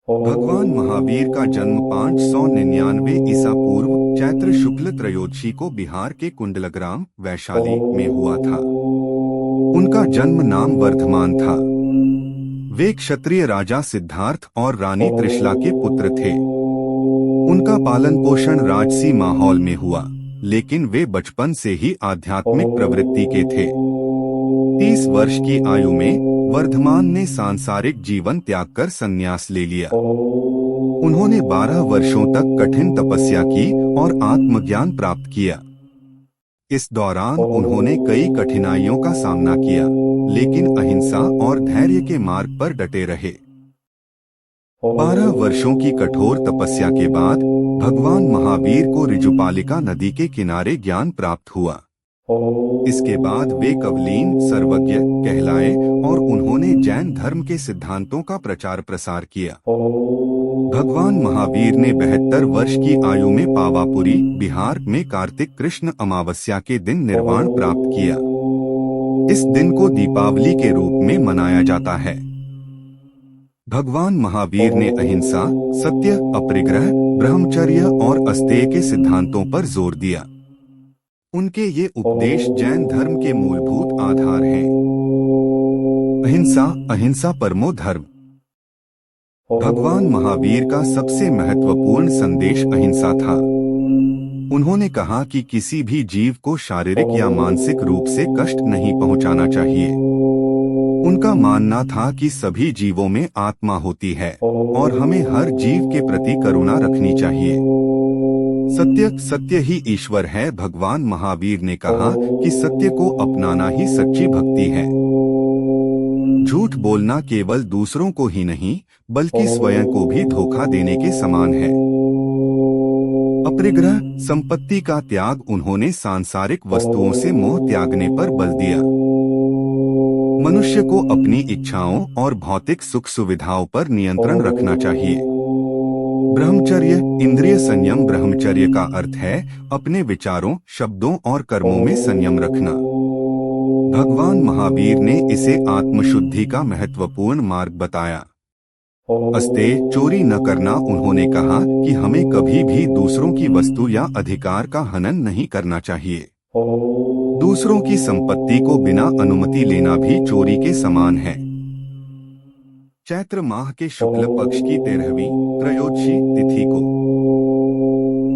भगवान महावीर का जन्म 599 ईसा पूर्व चैत्र शुक्ल त्रयोदशी को बिहार के कुंडलग्राम वैशाली में हुआ था। उनका जन्म नाम वर्धमान था। वे क्षत्रिय राजा सिद्धार्थ और रानी त्रिशला के पुत्र थे। उनका पालन पोषण राजसी माहौल में हुआ, लेकिन वे बचपन से ही आध्यात्मिक प्रवृत्ति के थे। 30 वर्ष की आयु में वर्धमान ने सांसारिक जीवन त्याग कर संन्यास ले लिया। उन्होंने 12 वर्षों तक कठिन तपस्या की और आत्मज्ञान प्राप्त किया। इस दौरान उन्होंने कई कठिनाइयों का सामना किया, लेकिन अहिंसा और धैर्य के मार्ग पर डटे रहे। 12 वर्षों की कठोर तपस्या के बाद भगवान महावीर को ऋजुपालिका नदी के किनारे ज्ञान प्राप्त हुआ। इसके बाद वे कवलीन सर्वज्ञ कहलाए और उन्होंने जैन धर्म के सिद्धांतों का प्रचार प्रसार किया। भगवान महावीर ने 72 वर्ष की आयु में पावापुरी बिहार में कार्तिक कृष्ण अमावस्या के दिन निर्वाण प्राप्त किया। इस दिन को दीपावली के रूप में मनाया जाता है। भगवान महावीर ने अहिंसा, सत्य, अपरिग्रह, ब्रह्मचर्य और अस्तेय के सिद्धांतों पर जोर दिया। उनके ये उपदेश जैन धर्म के मूलभूत आधार हैं। अहिंसा, अहिंसा परमो धर्म। भगवान महावीर का सबसे महत्वपूर्ण संदेश अहिंसा था। उन्होंने कहा कि किसी भी जीव को शारीरिक या मानसिक रूप से कष्ट नहीं पहुंचाना चाहिए। उनका मानना था कि सभी जीवों में आत्मा होती है और हमें हर जीव के प्रति करुणा रखनी चाहिए। सत्य, सत्य ही ईश्वर है। भगवान महावीर ने कहा कि सत्य को अपनाना ही सच्ची भक्ति है। झूठ बोलना केवल दूसरों को ही नहीं, बल्कि स्वयं को भी धोखा देने के समान है। अपरिग्रह, संपत्ति का त्याग। उन्होंने सांसारिक वस्तुओं से मोह त्यागने पर बल दिया। मनुष्य को अपनी इच्छाओं और भौतिक सुख सुविधाओं पर नियंत्रण रखना चाहिए। ब्रह्मचर्य, इंद्रिय संयम। ब्रह्मचर्य का अर्थ है अपने विचारों, शब्दों और कर्मों में संयम रखना। भगवान महावीर ने इसे आत्मशुद्धि का महत्वपूर्ण मार्ग बताया। अस्तेय, चोरी न करना। उन्होंने कहा कि हमें कभी भी दूसरों की वस्तु या अधिकार का हनन नहीं करना चाहिए। दूसरों की संपत्ति को बिना अनुमति लेना भी चोरी के समान है। चैत्र माह के शुक्ल पक्ष की 13वीं त्रयोदशी तिथि को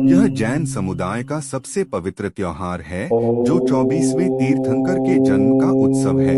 यह जैन समुदाय का सबसे पवित्र त्योहार है, जो 24वें तीर्थंकर के जन्म का उत्सव है।